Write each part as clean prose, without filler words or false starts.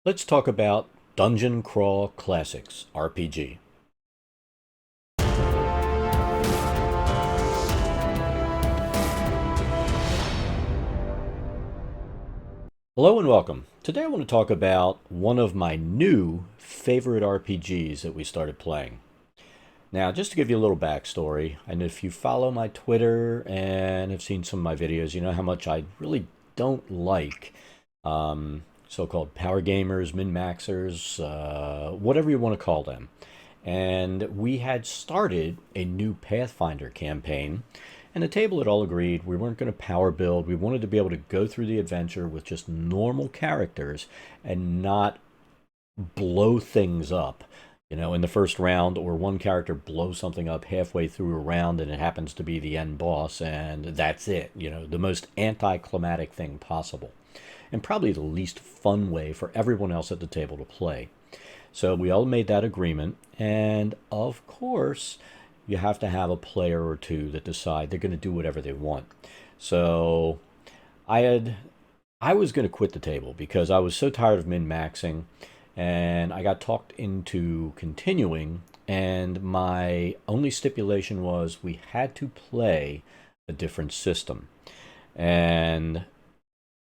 Let's talk about Dungeon Crawl Classics RPG. Hello and welcome. Today I want to talk about one of my new favorite RPGs that we started playing. Now, just to give you a little backstory, and if you follow my Twitter and have seen some of my videos, you know how much I really don't like so-called power gamers, min-maxers, whatever you want to call them. And we had started a new Pathfinder campaign, and the table had all agreed we weren't going to power build. We wanted to be able to go through the adventure with just normal characters and not blow things up. You know, in the first round, or one character blows something up halfway through a round and it happens to be the end boss, and that's it. You know, the most anticlimactic thing possible. And probably the least fun way for everyone else at the table to play. So we all made that agreement, and of course, you have to have a player or two that decide they're going to do whatever they want. So I was going to quit the table because I was so tired of min-maxing, and I got talked into continuing, and my only stipulation was we had to play a different system. And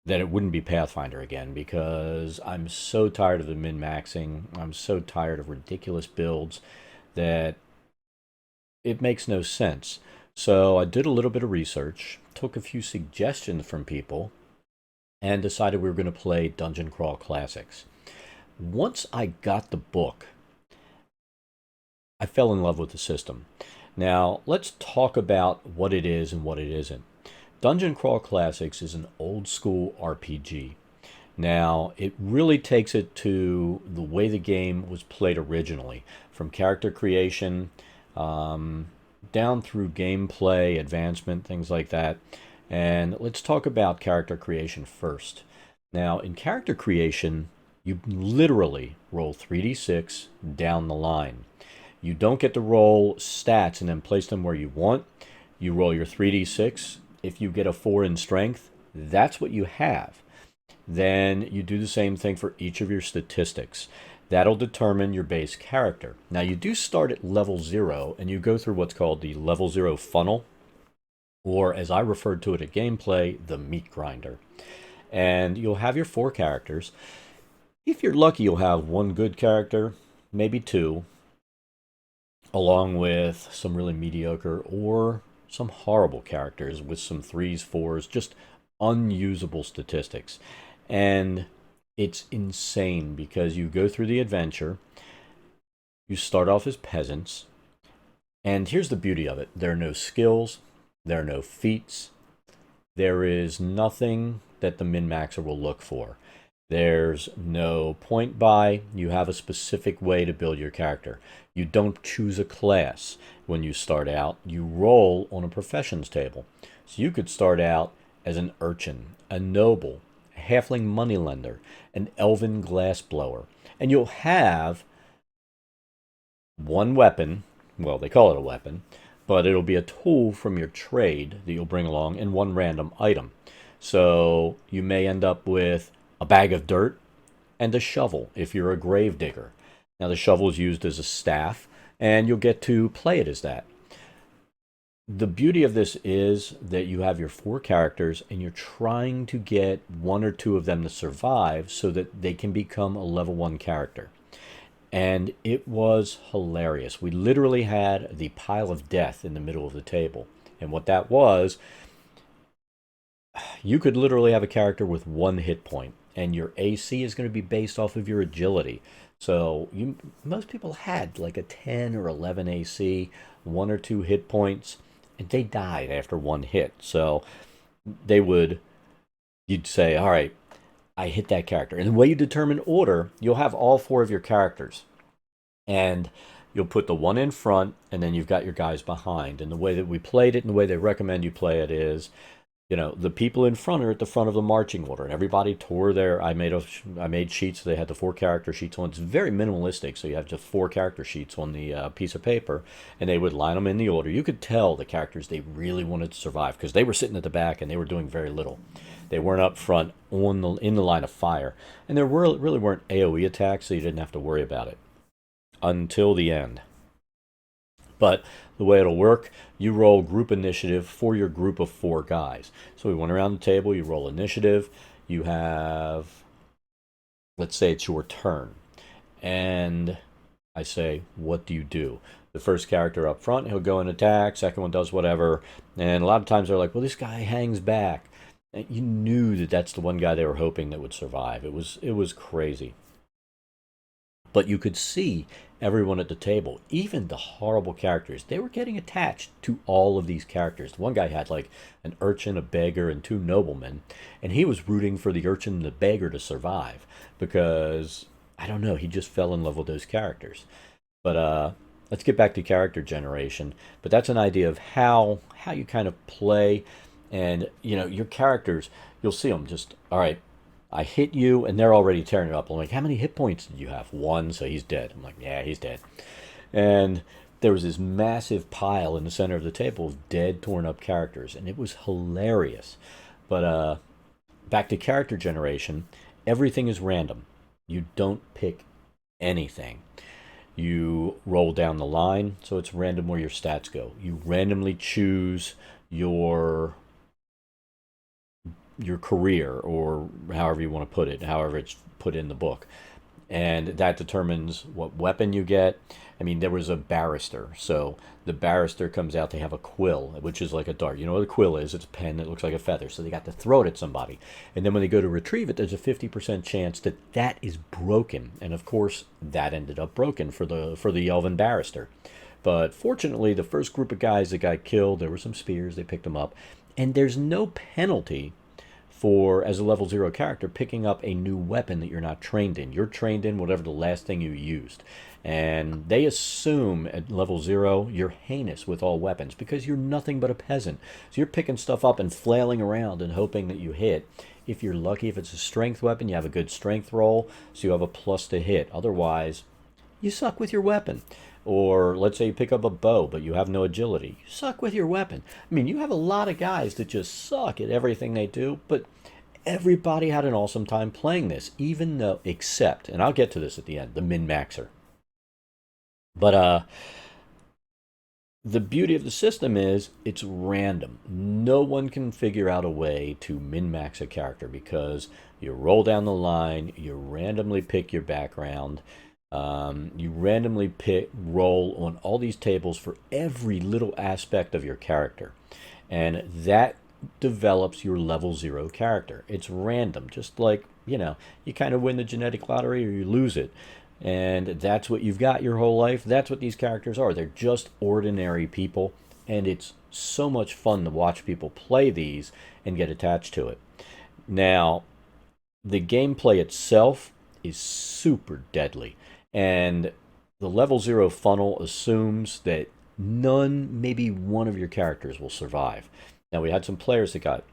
that it wouldn't be Pathfinder again because I'm so tired of the min-maxing. I'm so tired of ridiculous builds that it makes no sense. So I did a little bit of research, took a few suggestions from people, and decided we were going to play Dungeon Crawl Classics. Once I got the book, I fell in love with the system. Now, let's talk about what it is and what it isn't. Dungeon Crawl Classics is an old school RPG. Now, it really takes it to the way the game was played originally, from character creation down through gameplay, advancement, things like that. And let's talk about character creation first. Now, in character creation, you literally roll 3d6 down the line. You don't get to roll stats and then place them where you want. You roll your 3d6. If you get a 4 in strength, that's what you have. Then you do the same thing for each of your statistics. That'll determine your base character. Now, you do start at level 0, and you go through what's called the level 0 funnel, or as I referred to it at gameplay, the meat grinder. And you'll have your 4 characters. If you're lucky, you'll have one good character, maybe 2, along with some really mediocre or some horrible characters with some 3s, 4s, just unusable statistics. And it's insane because you go through the adventure, you start off as peasants, and here's the beauty of it. There are no skills, there are no feats, there is nothing that the min-maxer will look for. There's no point buy. You have a specific way to build your character. You don't choose a class when you start out. You roll on a professions table. So you could start out as an urchin, a noble, a halfling moneylender, an elven glassblower. And you'll have one weapon. Well, they call it a weapon, but it'll be a tool from your trade that you'll bring along, and one random item. So you may end up with a bag of dirt and a shovel if you're a grave digger. Now, the shovel is used as a staff, and you'll get to play it as that. The beauty of this is that you have your 4 characters, and you're trying to get 1 or 2 of them to survive so that they can become a level 1 character. And it was hilarious. We literally had the pile of death in the middle of the table. And what that was, you could literally have a character with 1 hit point, and your AC is going to be based off of your agility. So most people had like a 10 or 11 AC, 1 or 2 hit points, and they died after 1 hit. So you'd say, all right, I hit that character. And the way you determine order, you'll have all 4 of your characters. And you'll put the one in front, and then you've got your guys behind. And the way that we played it and the way they recommend you play it is, The people in front are at the front of the marching order, and everybody tore their. I made sheets. They had the 4 character sheets on. It's very minimalistic, so you have just 4 character sheets on the piece of paper, and they would line them in the order. You could tell the characters they really wanted to survive because they were sitting at the back and they were doing very little. They weren't up front in the line of fire, and there really weren't AOE attacks, so you didn't have to worry about it until the end. But the way it'll work, you roll group initiative for your group of 4 guys. So we went around the table, you roll initiative, you have, let's say it's your turn. And I say, what do you do? The first character up front, he'll go and attack, second one does whatever. And a lot of times they're like, well, this guy hangs back. And you knew that that's the one guy they were hoping that would survive. It was crazy. But you could see everyone at the table, even the horrible characters, they were getting attached to all of these characters. One guy had like an urchin, a beggar, and 2 noblemen, and he was rooting for the urchin and the beggar to survive because, I don't know, he just fell in love with those characters. But let's get back to character generation. But that's an idea of how you kind of play, and your characters, you'll see them just, all right, I hit you, and they're already tearing it up. I'm like, how many hit points did you have? 1, so he's dead. I'm like, yeah, he's dead. And there was this massive pile in the center of the table of dead, torn up characters, and it was hilarious. But back to character generation, everything is random. You don't pick anything. You roll down the line, so it's random where your stats go. You randomly choose your career, or however you want to put it, however it's put in the book. And that determines what weapon you get. I mean, there was a barrister. So the barrister comes out, they have a quill, which is like a dart. You know what a quill is? It's a pen that looks like a feather. So they got to throw it at somebody. And then when they go to retrieve it, there's a 50% chance that that is broken. And of course, that ended up broken for the elven barrister. But fortunately, the first group of guys that got killed, there were some spears, they picked them up. And there's no penalty for, as a level 0 character, picking up a new weapon that you're not trained in. You're trained in whatever the last thing you used. And they assume at level 0 you're heinous with all weapons because you're nothing but a peasant. So you're picking stuff up and flailing around and hoping that you hit. If you're lucky, if it's a strength weapon, you have a good strength roll, so you have a plus to hit. Otherwise, you suck with your weapon. Or let's say you pick up a bow, but you have no agility. You suck with your weapon. I mean, you have a lot of guys that just suck at everything they do, but everybody had an awesome time playing this, even though, except, and I'll get to this at the end, the min-maxer. But the beauty of the system is it's random. No one can figure out a way to min-max a character because you roll down the line, you randomly pick your background, you randomly roll on all these tables for every little aspect of your character. And that develops your level 0 character. It's random, just like, you kind of win the genetic lottery or you lose it. And that's what you've got your whole life. That's what these characters are. They're just ordinary people. And it's so much fun to watch people play these and get attached to it. Now, the gameplay itself is super deadly. And the level 0 funnel assumes that none, maybe one of your characters will survive. Now, we had some players that got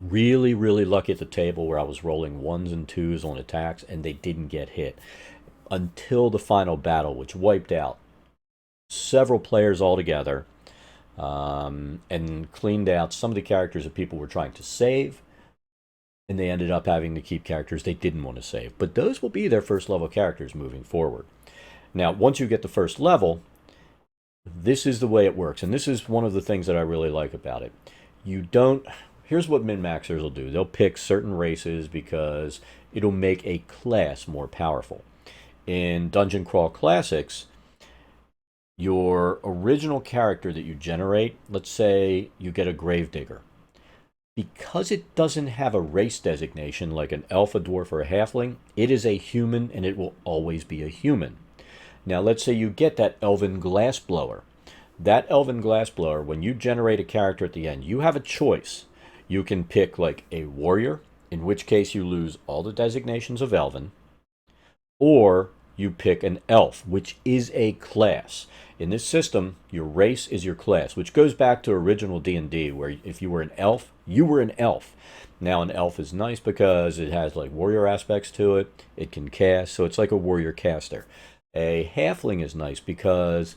really, really lucky at the table where I was rolling 1s and 2s on attacks, and they didn't get hit until the final battle, which wiped out several players altogether, and cleaned out some of the characters that people were trying to save. And they ended up having to keep characters they didn't want to save. But those will be their first level characters moving forward. Now, once you get the first level, this is the way it works. And this is one of the things that I really like about it. Here's what min-maxers will do. They'll pick certain races because it'll make a class more powerful. In Dungeon Crawl Classics, your original character that you generate, let's say you get a gravedigger. Because it doesn't have a race designation like an elf, a dwarf, or a halfling, it is a human and it will always be a human. Now let's say you get that elven glassblower. That elven glassblower, when you generate a character at the end, you have a choice. You can pick like a warrior, in which case you lose all the designations of elven, or you pick an elf, which is a class. In this system, your race is your class, which goes back to original D&D, where if you were an elf, You were an elf. Now, an elf is nice because it has like warrior aspects to it. It can cast, so it's like a warrior caster. A halfling is nice because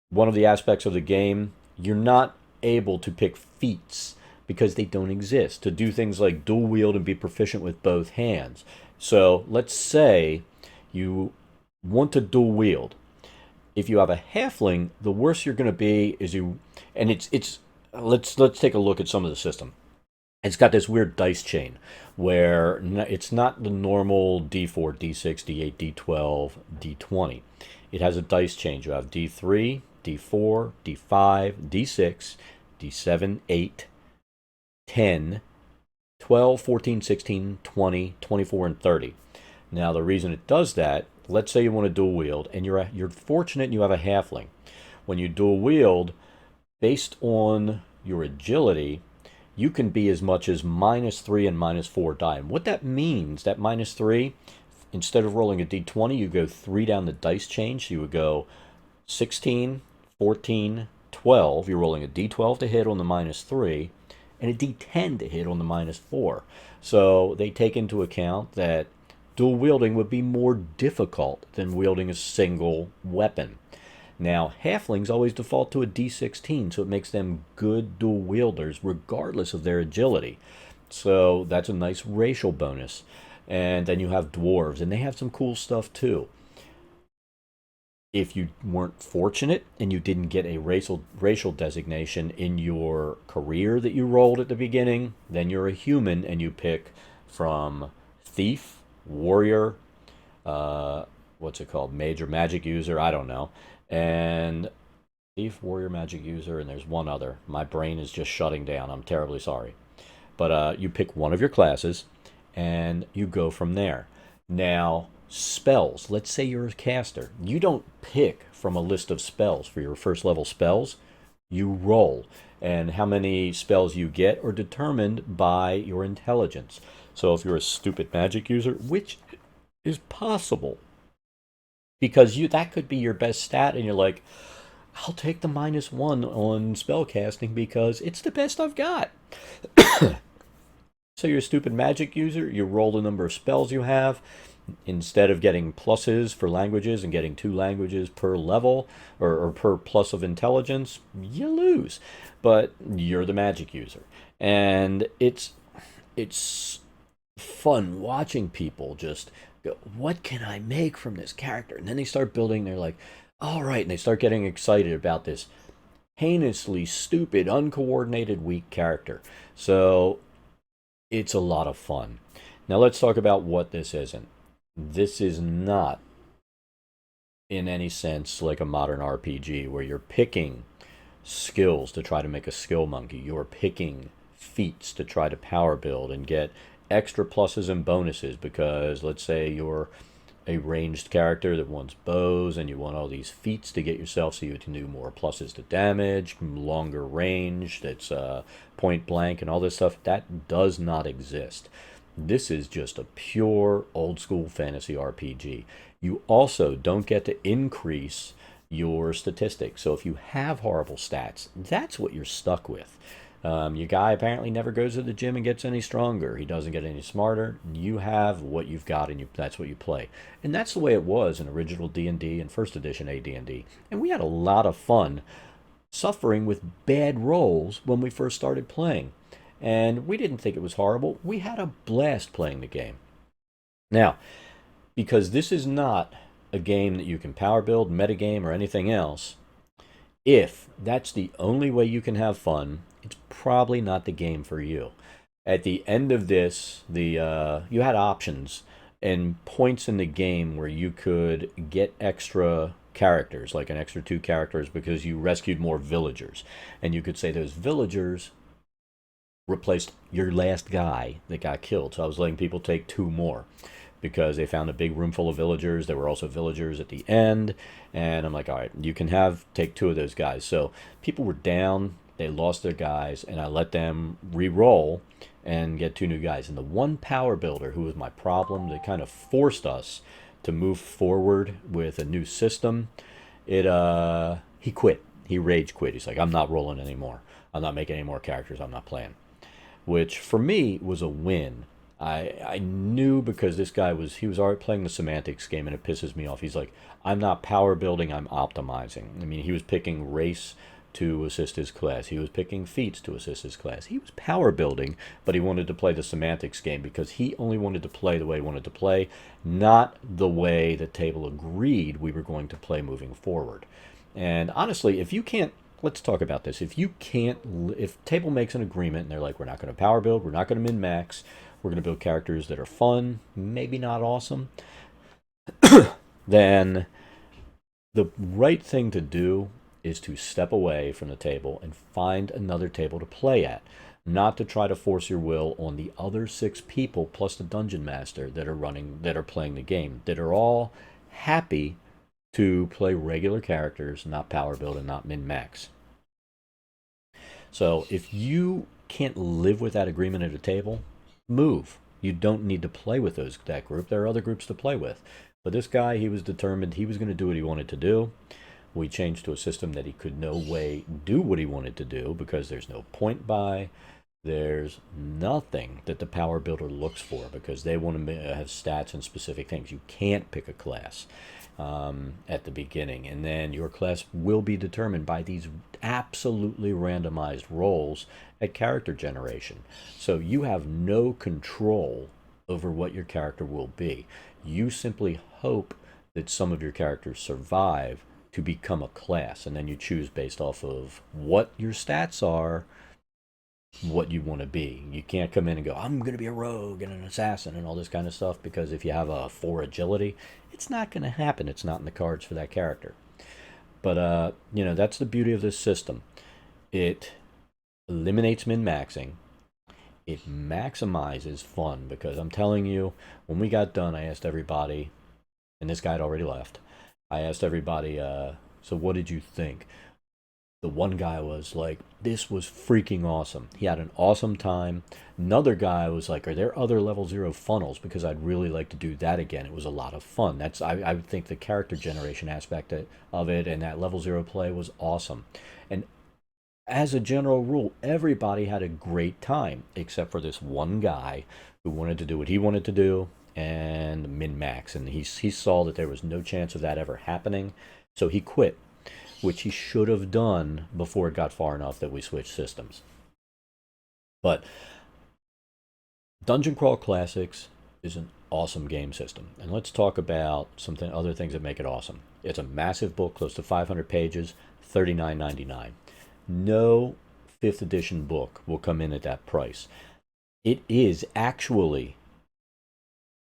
one of the aspects of the game, you're not able to pick feats because they don't exist to do things like dual wield and be proficient with both hands. So let's say you want to dual wield. If you have a halfling, the worst you're going to be is you, and it's let's take a look at some of the system. It's got this weird dice chain where it's not the normal D4, D6, D8, D12, D20. It has a dice chain. You have D3, D4, D5, D6, D7, 8, 10, 12, 14, 16, 20, 24, and 30. Now, the reason it does that, let's say you want to dual wield, and you're fortunate and you have a halfling. When you dual wield, based on your agility, you can be as much as -3 and -4 die. And what that means, that -3, instead of rolling a d20, you go 3 down the dice chain. So you would go 16, 14, 12. You're rolling a d12 to hit on the -3 and a d10 to hit on the -4. So they take into account that dual wielding would be more difficult than wielding a single weapon. Now, halflings always default to a d16, so it makes them good dual wielders regardless of their agility. So that's a nice racial bonus. And then you have dwarves, and they have some cool stuff too. If you weren't fortunate and you didn't get a racial designation in your career that you rolled at the beginning, then you're a human and you pick from thief, warrior, what's it called? Mage or magic user, I don't know. And thief, warrior, magic user, and there's one other. My brain is just shutting down. I'm terribly sorry. But you pick one of your classes and you go from there. Now, spells. Let's say you're a caster. You don't pick from a list of spells for your first level spells. You roll. And how many spells you get are determined by your intelligence. So if you're a stupid magic user, which is possible, because that could be your best stat, and you're like, I'll take the -1 on spellcasting because it's the best I've got. So you're a stupid magic user, you roll the number of spells you have. Instead of getting pluses for languages and getting 2 languages per level or per plus of intelligence, you lose. But you're the magic user. And it's fun watching people just go, what can I make from this character? And then they start building, they're like, all right, and they start getting excited about this heinously stupid, uncoordinated, weak character. So it's a lot of fun. Now let's talk about what this isn't. This is not, in any sense, like a modern RPG where you're picking skills to try to make a skill monkey. You're picking feats to try to power build and get extra pluses and bonuses because, let's say, you're a ranged character that wants bows and you want all these feats to get yourself so you can do more pluses to damage, longer range, that's point blank and all this stuff. That does not exist. This is just a pure old school fantasy RPG. You also don't get to increase your statistics. So if you have horrible stats, that's what you're stuck with. Your guy apparently never goes to the gym and gets any stronger. He doesn't get any smarter. You have what you've got, and that's what you play. And that's the way it was in original D&D and first edition AD&D. And we had a lot of fun suffering with bad rolls when we first started playing. And we didn't think it was horrible. We had a blast playing the game. Now, because this is not a game that you can power build, metagame, or anything else, if that's the only way you can have fun, it's probably not the game for you. At the end of this, you had options and points in the game where you could get extra characters, like an extra 2 characters because you rescued more villagers. And you could say those villagers replaced your last guy that got killed. So I was letting people take 2 more because they found a big room full of villagers. There were also villagers at the end. And I'm like, all right, you can take 2 of those guys. So people were down, they lost their guys, and I let them re-roll and get 2 new guys. And the one power builder who was my problem, that kind of forced us to move forward with a new system, he quit. He rage quit. He's like, I'm not rolling anymore. I'm not making any more characters. I'm not playing. which for me was a win. I knew because this guy he was already playing the semantics game, and it pisses me off. He's like, I'm not power building, I'm optimizing. I mean, he was picking race to assist his class. He was picking feats to assist his class. He was power building, but he wanted to play the semantics game because he only wanted to play the way he wanted to play, not the way the table agreed we were going to play moving forward. And honestly, if you can't, let's talk about this. If you can't, if table makes an agreement and they're like, we're not going to power build, we're not going to min max, we're going to build characters that are fun, maybe not awesome, then the right thing to do is to step away from the table and find another table to play at, not to try to force your will on the other 6 people plus the dungeon master that are playing the game, that are all happy to play regular characters, not power build and not min max. So if you can't live with that agreement at a table, move. You don't need to play with that group. There are other groups to play with. But this guy, he was determined he was going to do what he wanted to do. We changed to a system that he could no way do what he wanted to do because there's no point buy. There's nothing that the power builder looks for because they want to have stats and specific things. You can't pick a class at the beginning, and then your class will be determined by these absolutely randomized rolls at character generation. So you have no control over what your character will be. You simply hope that some of your characters survive to become a class, and then you choose based off of what your stats are, what you want to be. You can't come in and go, I'm going to be a rogue and an assassin and all this kind of stuff, because if you have a 4 agility, it's not going to happen. It's not in the cards for that character. But, that's the beauty of this system. It eliminates min-maxing. It maximizes fun, because I'm telling you, when we got done, I asked everybody, and this guy had already left, I asked everybody, so what did you think? The one guy was like, this was freaking awesome. He had an awesome time. Another guy was like, are there other level 0 funnels? Because I'd really like to do that again. It was a lot of fun. I would think the character generation aspect of it and that level 0 play was awesome. And as a general rule, everybody had a great time, except for this one guy who wanted to do what he wanted to do and min-max. And he saw that there was no chance of that ever happening, so he quit, which he should have done before it got far enough that we switched systems. But Dungeon Crawl Classics is an awesome game system. And let's talk about other things that make it awesome. It's a massive book, close to 500 pages, $39.99. No 5th edition book will come in at that price. It is actually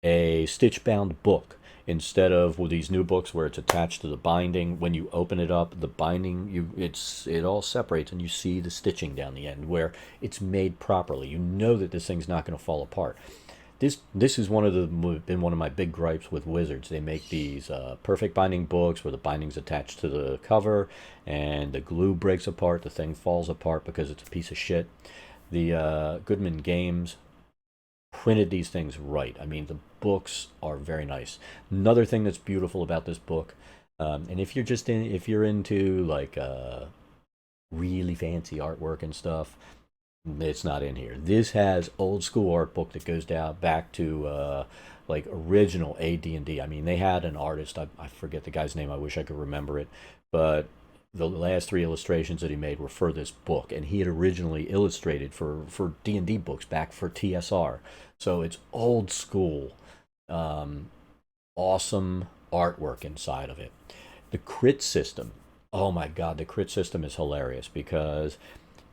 a stitch-bound book, instead of with these new books where it's attached to the binding. When you open it up, the binding, it all separates and you see the stitching down the end where it's made properly. You know that this thing's not going to fall apart. This is been one of my big gripes with Wizards. They make these perfect binding books where the binding's attached to the cover and the glue breaks apart, the thing falls apart because it's a piece of shit. The Goodman Games printed these things right. I mean, the books are very nice. Another thing that's beautiful about this book, and if you're into like really fancy artwork and stuff, it's not in here. This has old school art book that goes down back to like original AD&D. I mean, they had an artist, I forget the guy's name, I wish I could remember it, but the last 3 illustrations that he made were for this book, and he had originally illustrated for D&D books back for TSR. So it's old school, awesome artwork inside of it. The crit system, oh my god, the crit system is hilarious, because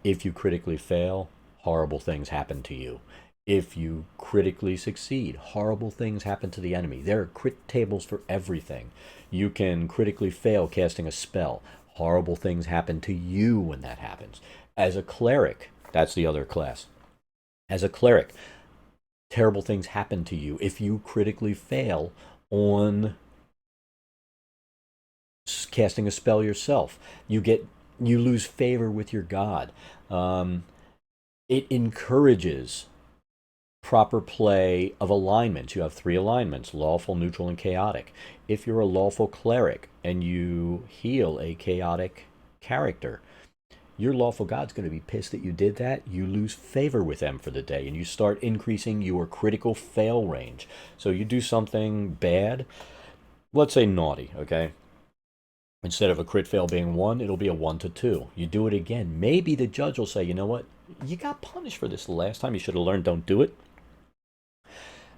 if you critically fail, horrible things happen to you. If you critically succeed, horrible things happen to the enemy. There are crit tables for everything. You can critically fail casting a spell. Horrible things happen to you when that happens. As a cleric, that's the other class. As a cleric, terrible things happen to you if you critically fail on casting a spell yourself. You lose favor with your god. It encourages proper play of alignments. You have 3 alignments: lawful, neutral, and chaotic. If you're a lawful cleric and you heal a chaotic character, your lawful god's going to be pissed that you did that. You lose favor with them for the day, and you start increasing your critical fail range. So you do something bad, let's say naughty, okay? Instead of a crit fail being 1, it'll be a 1 to 2. You do it again. Maybe the judge will say, you know what? You got punished for this the last time. You should have learned, don't do it.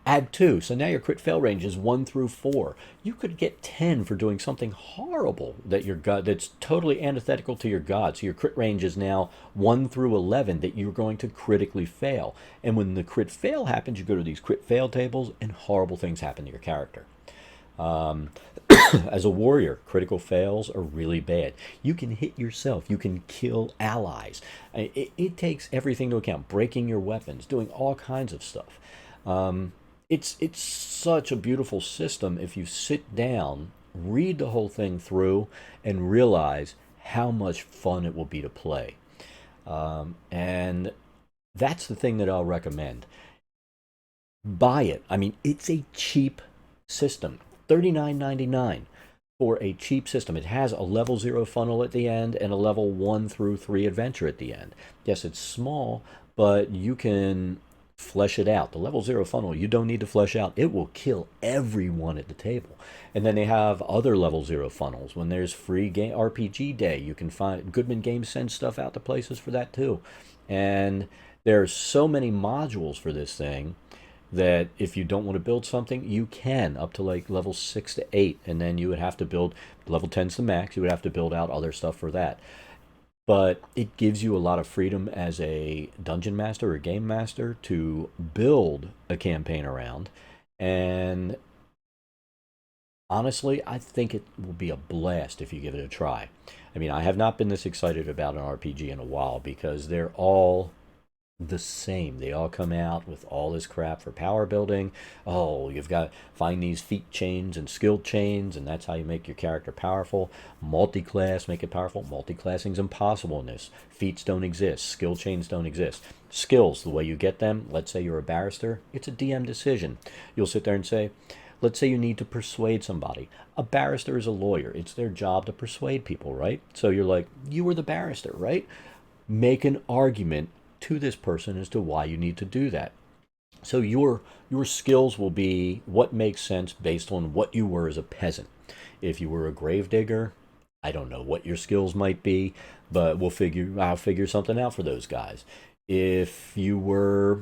Add 2. So now your crit fail range is 1 through 4. You could get 10 for doing something horrible that your god that's totally antithetical to your god. So your crit range is now 1 through 11 that you're going to critically fail. And when the crit fail happens, you go to these crit fail tables and horrible things happen to your character. Um, as a warrior, critical fails are really bad. You can hit yourself. You can kill allies. It takes everything into account. Breaking your weapons, doing all kinds of stuff. It's such a beautiful system if you sit down, read the whole thing through, and realize how much fun it will be to play. And that's the thing that I'll recommend. Buy it. I mean, it's a cheap system. $39.99 for a cheap system. It has a level 0 funnel at the end and a level 1 through 3 adventure at the end. Yes, it's small, but you can flesh it out. The level 0 funnel, you don't need to flesh out. It will kill everyone at the table. And then they have other level 0 funnels. When there's free game RPG day, you can find Goodman Games sends stuff out to places for that too. And there's so many modules for this thing that if you don't want to build something, you can up to like level 6 to 8, and then you would have to build level 10's the max. You would have to build out other stuff for that. But it gives you a lot of freedom as a dungeon master or game master to build a campaign around. And honestly, I think it will be a blast if you give it a try. I mean, I have not been this excited about an RPG in a while because they're all the same. They all come out with all this crap for power building. Oh, you've got to find these feat chains and skill chains, and that's how you make your character powerful. Multi-class, make it powerful. Multi-classing's impossible in this. Feats don't exist. Skill chains don't exist. Skills, the way you get them, let's say you're a barrister, it's a DM decision. You'll sit there and say, let's say you need to persuade somebody. A barrister is a lawyer. It's their job to persuade people, right? So you're like, you were the barrister, right? Make an argument to this person as to why you need to do that. So your skills will be what makes sense based on what you were as a peasant. If you were a gravedigger, I don't know what your skills might be, but I'll figure something out for those guys. If you were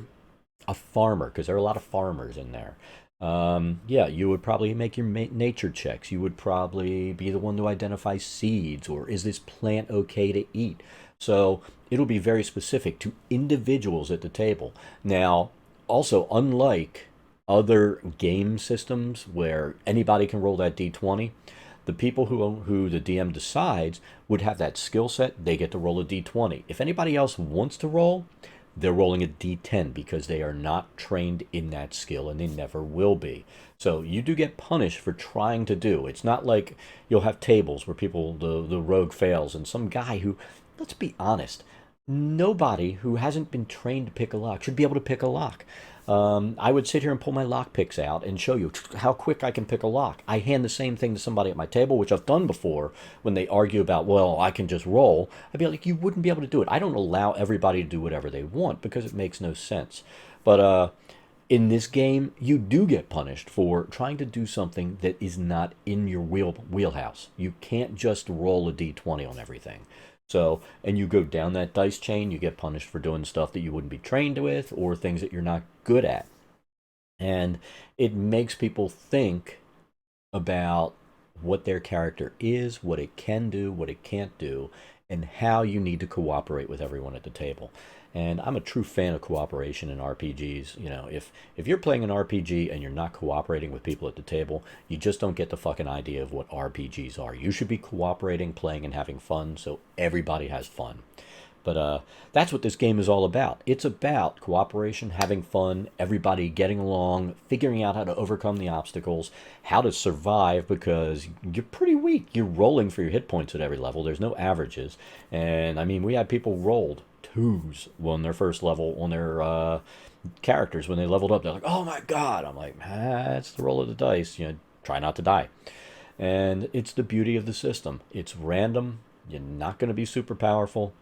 a farmer, because there are a lot of farmers in there, yeah, you would probably make your nature checks. You would probably be the one to identify seeds, or is this plant okay to eat? So it'll be very specific to individuals at the table. Now, also, unlike other game systems where anybody can roll that d20, the people who the DM decides would have that skill set. They get to roll a d20. If anybody else wants to roll, they're rolling a d10 because they are not trained in that skill, and they never will be. So you do get punished for trying to do. It's not like you'll have tables where the rogue fails and some guy who, let's be honest, nobody who hasn't been trained to pick a lock should be able to pick a lock. I would sit here and pull my lock picks out and show you how quick I can pick a lock. I hand the same thing to somebody at my table, which I've done before, when they argue about, well, I can just roll. I'd be like, you wouldn't be able to do it. I don't allow everybody to do whatever they want because it makes no sense. But in this game, you do get punished for trying to do something that is not in your wheelhouse. You can't just roll a d20 on everything. So, and you go down that dice chain, you get punished for doing stuff that you wouldn't be trained with or things that you're not good at. And it makes people think about what their character is, what it can do, what it can't do, and how you need to cooperate with everyone at the table. And I'm a true fan of cooperation in RPGs. You know, if you're playing an RPG and you're not cooperating with people at the table, you just don't get the fucking idea of what RPGs are. You should be cooperating, playing, and having fun so everybody has fun. But that's what this game is all about. It's about cooperation, having fun, everybody getting along, figuring out how to overcome the obstacles, how to survive, because you're pretty weak. You're rolling for your hit points at every level. There's no averages. And, I mean, we had people rolled 2s on their first level on their characters. When they leveled up, they're like, oh my god. I'm like, that's the roll of the dice. You know, try not to die. And it's the beauty of the system. It's random. You're not going to be super powerful.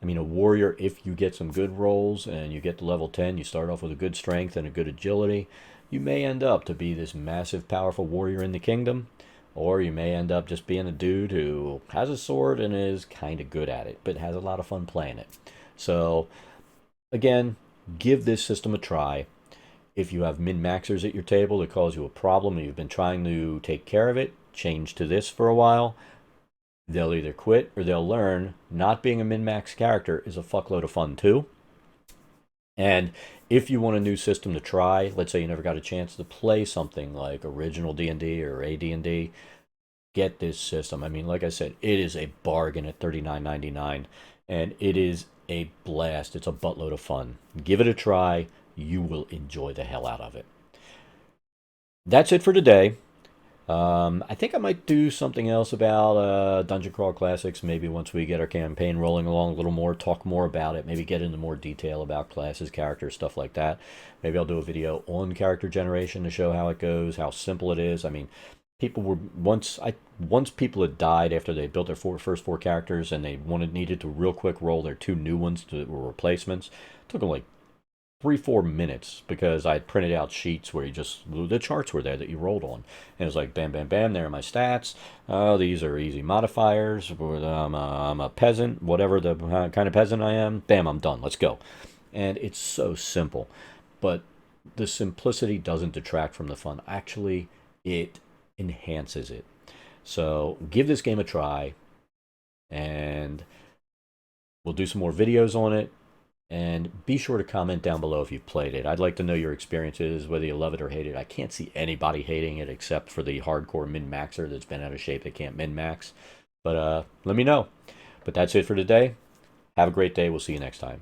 I mean, a warrior, if you get some good rolls and you get to level 10, you start off with a good strength and a good agility, you may end up to be this massive, powerful warrior in the kingdom, or you may end up just being a dude who has a sword and is kind of good at it, but has a lot of fun playing it. So, again, give this system a try. If you have min-maxers at your table that cause you a problem and you've been trying to take care of it, change to this for a while. They'll either quit or they'll learn not being a min-max character is a fuckload of fun too. And if you want a new system to try, let's say you never got a chance to play something like original D&D or AD&D, get this system. I mean, like I said, it is a bargain at $39.99, and it is a blast. It's a buttload of fun. Give it a try. You will enjoy the hell out of it. That's it for today. I think I might do something else about Dungeon Crawl Classics. Maybe once we get our campaign rolling along a little more, talk more about it. Maybe get into more detail about classes, characters, stuff like that. Maybe I'll do a video on character generation to show how it goes, how simple it is. I mean, people were once people had died after they built their first four characters and they needed to real quick roll their two new ones that were replacements. It took them like 3-4 minutes because I printed out sheets where the charts were there that you rolled on, and it was like bam, bam, bam. There are my stats. Oh, these are easy modifiers. I'm a peasant, whatever the kind of peasant I am. Bam, I'm done. Let's go. And it's so simple, but the simplicity doesn't detract from the fun. Actually, it enhances it. So give this game a try, and we'll do some more videos on it. And be sure to comment down below if you've played it. I'd like to know your experiences, whether you love it or hate it. I can't see anybody hating it except for the hardcore min-maxer that's been out of shape that can't min-max. But let me know. But that's it for today. Have a great day. We'll see you next time.